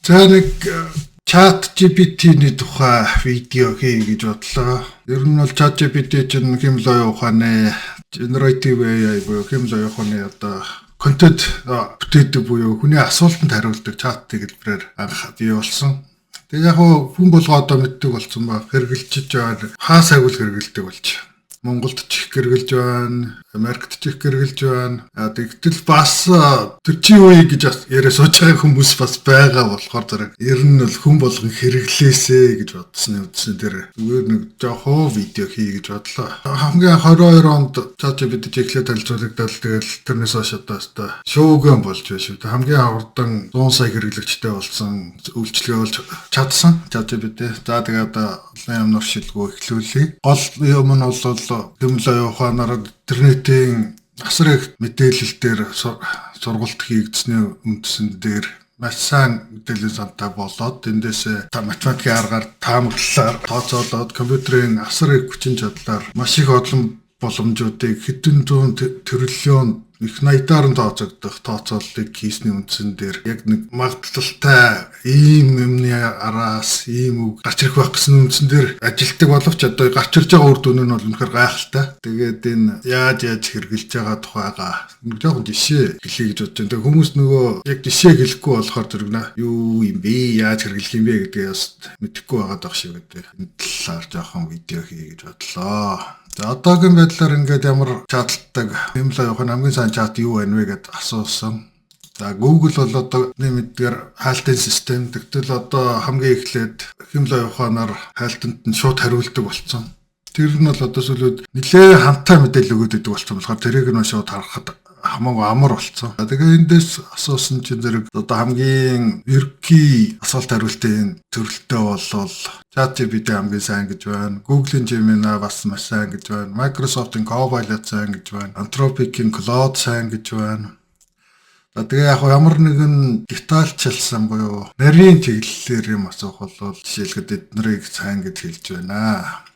За нэг чат GPT-ний тухай видео хий гэж бодлоо. Ер нь бол чат GPT чинь хэмлээ ухааны generative AI буюу хэмлээ ухааны одоо контент бүтээдэг буюу хүний асуултанд хариулдаг чат хэлбэрээр анх бий болсон. Тэгээ яг хүн болгоо одоо мэддэг болсон ба хэрэгжилж байгаа хаа сайгуул хэрэгэлдэг болж. Монголд ч их хэрэгжилж байна, Америкт ч их хэрэгжилж байна. Тэгтэл бас тэр чи үе гэж яриа сууж байгаа хүмүүс бас байгаа болохоор зэрэг ер нь бол хүн болгон хэрэглээсэ гэж бодсны үдсэн тэр зүгээр нэг жоохон видео хий гэж бодлоо. Хамгийн 22 онд ChatGPT эхлээд танилцуулагдал тэгэл тэрнээс хойш одоо шоугэн болж байна шүү. Хамгийн хурдан 100 сая хэрэглэгчтэй болсон үйлчлэгээ болж чадсан ChatGPT. За тэгээд олон юмнаар шилгүү эхлүүлье. Гол юм нь бол хэмлээ ухаанаар интернетийн асар их мэдээлэл дээр сургалт хийгдсэний үндсэн дээр маш сайн мэдээлэл сантай болоод эндээс математикийн аргаар таамаглалаар тооцоолоод компьютерийн асар их хүчин чадлаар маш их олон боломжуудыг хэдэн зуун тэрлион их наядаар нь тооцоололтыг хийсний үндсэн дээр яг нэг магадлалтай ийм юмны араас ийм үг гарч ирэх байх гэсэн үндсэн дээр ажилтдаг боловч одоо гарч ирж байгаа үр дүн нь бол үнэхээр гайхалтай. Тэгээд энэ яаж хэрэгжилж байгаа тухайгаа нэг жоохон жишээ хэлье гэж бодож байна. Тэгээд хүмүүс нөгөө яг жишээ хэлэхгүй болохоор зэрэг юу юм бэ? Яаж хэрэглэх юм бэ гэдгээ бас мэдэхгүй байгаад байх шиг гэдэг. Энэ талаар жоохон видео хий гэж бодлоо. За одоогийн байдлаар ингээд ямар чатладаг хэмлээ явах хамгийн сайн чат юу байна вэ гэдээ асуусан. За Google бол одоо мэдгээр хайлтын систем. Тэгтэл одоо хамгийн эхлээд хэмлээ явахаар хайлтанд нь шууд хариулдаг болсон. Тэр нь бол одоо сүлүүд нэлээд хамтаа мэдээлэл өгöd идэг болсон болохоор тэрийг нь шууд харахад хамаагүй амар болцсон. Тэгээ эндээс асуусан чинь зэрэг одоо хамгийн ерөнхий асуулт хариултын төрөлтөө болвол ChatGPT хамгийн сайн гэж байна. Google-ийн Gemini бас маш сайн гэж байна. Microsoft-ийн Copilot сайн гэж байна. Anthropic-ийн Claude сайн гэж байна. Тэгээ яг ямар нэгэн детальчилсан буюу нарийн чиглэлээр юм асуух бол жишээлхэд эднэрийг сайн гэж хэлж байна.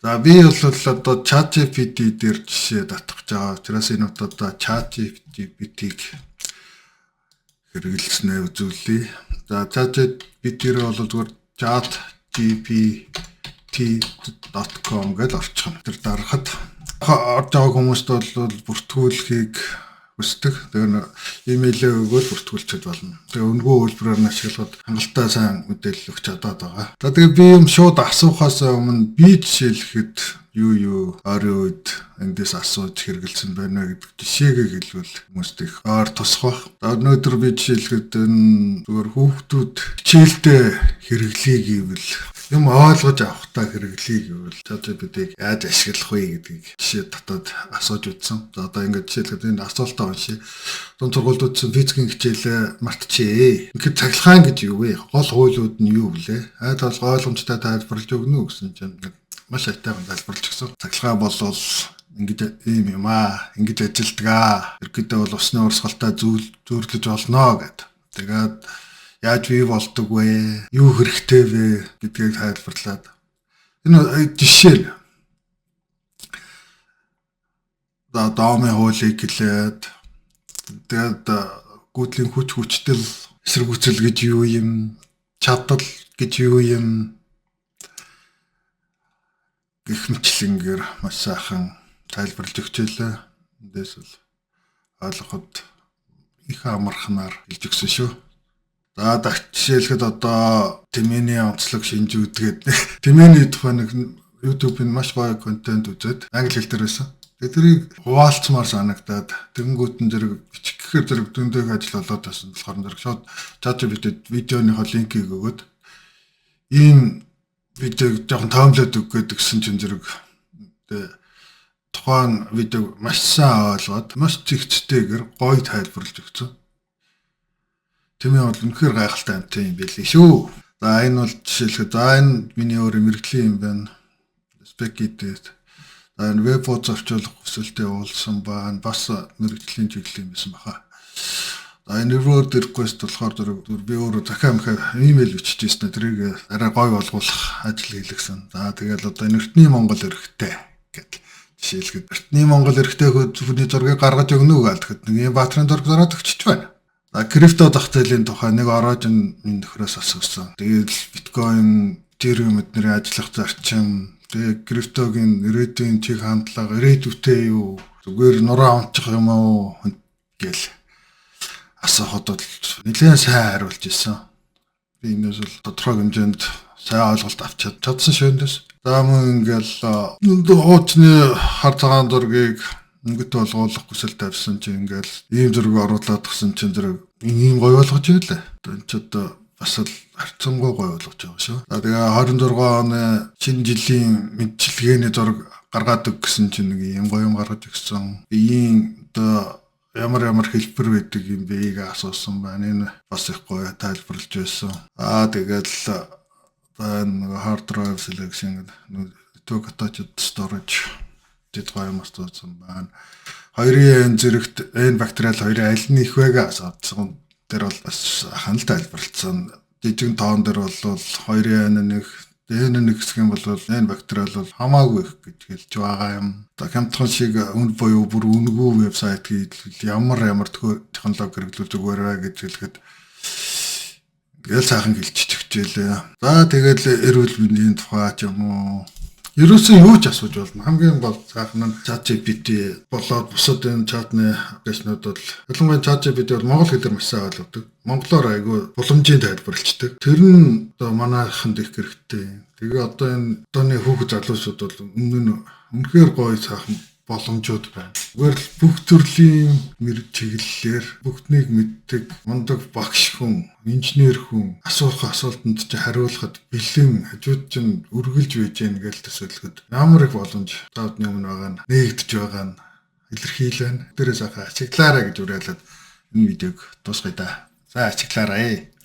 За би бол одоо ChatGPT дээр жишээ татах гэж байгаа. Тэрээс энэ одоо ChatGPT-г хэрэглэснээ үзүүлье. За ChatGPT-ээр бол зүгээр chatgpt.com гэж орчих нь. Тэр дарахад орж байгаа хүмүүст бол бүртгүүлэхийг хүсдэг. Тэгээ имэйлээ өгөөл бүртгүүлчихэд болно. Тэгээ өнгөө үйлбэрээр нь ашиглаад хангалттай сайн мэдээлэл өгч чадаад байгаа. За тэгээ би юм шууд асуухаас өмнө би жишээлэхэд юу ойрын үед эндээс асууж хэрэгэлсэн байна гэдэг жишээгээ хэлвэл хүмүүст их ойр тусах бах. Өнөөдөр би жишээлэхэд зүгээр хүүхдүүд хичээлдээ хэрэглэе гэвэл юм ойлгож авахтаа хэрэглэе гэвэл ChatGPT-г яаж ашиглах вэ гэдгийг жишээ татаад асууж үзсэн. За одоо ингээд жишээлбэл энэ асуултаа уншия. Дунд сургуульд үзсэн физикийн хичээлээ мартчихъя. Ингээд цахилгаан гэж юу вэ? Гол хуулиуд нь юу вэ? Тал ойлгомжтой тайлбарлаж өгнө үү гэсэн чинь маш айтайхан тайлбарлаж өгсөн. Цахилгаан бол ингээд ийм юм аа. Ингээд ажилдаг аа. Ерөнхийдөө бол усны урсгалтай зөөрлөж олно гэдэг. Тэгээд яаж бий болдог вэ? Юу хэрэгтэй вэ гэдгийг тайлбарлаад. Энэ жишээ. За доомын хуулийг хэлээд тэгээд гүйтгэлийн хүчтэй эсэргүүцэл гэж юу юм? Чадвар гэж юу юм? Гэх мэтлэнгээр маш сайхан тайлбарлаж өгчээлээ. Эндээс бол ойлгоход их амархнаар хэлж өгсөн шүү. За жишээлхэд одоо Тэмээний онцлог шинжүүдгээд Тэмээний тухай нэг YouTube-ын маш гоё контент үзээд англи хэл дээр байсан. Тэгээ тэрийг хуваалцмаар санагдаад тэгэнгүүт нь зэрэг бичихээр зэрэг дүндэг ажил болоод байсан болохоор зэрэг шууд ChatGPT видеоныхоо линкийг өгөөд ийм видеог жоохон таамаглаад өгөх гэсэн чинь зэрэг тухайн видеог маш сайн ойлгоод маш зэгцтэйгээр гоё тайлбарлаж өгсөн. Тэмээ бол үнэхээр гайхалтай амтай юм байлээ шүү. За энэ бол жишээлхэд энэ миний өөр мэрэгжлийн юм байна. Spectator. За энэ веб хуудас орчуулах хүсэлтэд уулзсан байна. Бас мэрэгжлийн чиглэл юм байсан баха. За энэ word request болохоор би өөрөө захиа имэйл биччихсэн. Тэрийг арай гоё болгуулах ажил хийлгсэн. За тэгэл одоо энэ эртний Монгол эрхтэй гэдэг жишээлхэд эртний Монгол эрхтэй хүний зургийг гаргаж өгнө үү гэхэд нэг юм баатрын зураг зараад өгчөж байна. крипто зах зээлийн тухай нэг ороож минь нөхрөөс асуусан. Тэгээд биткойн, эthereum эднэрийн ажиллах зарчим, тэгээд криптогийн ирээдүйн чиг хандлага, ирээдүйтэй юу, зүгээр нураа унчих юм уу гэл асуухад бол нэлээд сайн хариулж ирсэн. Би энэс бол тодорхой хэмжээнд сайн ойлголт авч чадсан шөөндөөс. За мөн ингээл хуучны хар цагаан зургийг өнгөт болгоулах хүсэл тавьсан чинь ингээл ийм зургийг оруулаад гсэн чинь зэрэг ийм гоё болгож ийлээ. Энэ ч одоо бас л харцангуй гоё болгож байгаа шүү. За тэгээ 26 оны шинэ жилийн мэдчилгээний зураг гаргаад өг гэсэн чинь нэг ийм гоё юм гаргаж өгсөн. Ийм одоо ямар хэлбэр байдаг юм бэгийг асуусан байна. Энэ бас их гоё тайлбарлаж байсан. Тэгээд нэг hard drive selection network attached storage дэд гоё юм асуусан байна. Хоёрын зэрэгт энэ бактериал хоёрын аль нь их вэ гэж асуусан. Тэр бол бас ханал тайлбарлалцсан. Жижиг тоон дээр бол хоёрын нэг нэг хэсэг юм бол энэ бактериал бол хамаагүй их гэж хэлж байгаа юм. Одоо хямдхан шиг үн буюу бүр үнгүй вебсайт хийх ямар технологи хэрэглүүл зүгээр вэ гэж хэлэхэд гэл сайхан гэлчих хичээлээ. За тэгэл эрүүл мэндийн тухай ч юм уу. Ерөөсөө юу ч асууж болно. Хамгийн гол сайхан нь ChatGPT болоод бусад энэ чатны аппликейшнууд бол ялангуяа ChatGPT бол монгол хэлээр маш сайн ойлгодог. Монголоор айгүй боломжийн тайлбарлалцдаг. Тэр нь одоо манайханд их хэрэгтэй. Тэгээ одоо энэ одооны хүүхэд залуучууд бол үнэхээр гоё сайхан боломжууд байна. Зүгээр л бүх төрлийн мэр чиглэлээр бүгднийг мэддэг мундаг багш хүн, инженер хүн асуух асуултанд ч хариулахад бэлэн хажууд чинь үргэлж байж гэн гэж төсөөлөхөд ямар их боломж таадны өмнө байгаа нь нэгдэж байгаа нь илэрхийлэн. Тэрээс ахаа ашиглаарай гэж уриалаад энэ видеог дуусгая да. За ашиглаарай.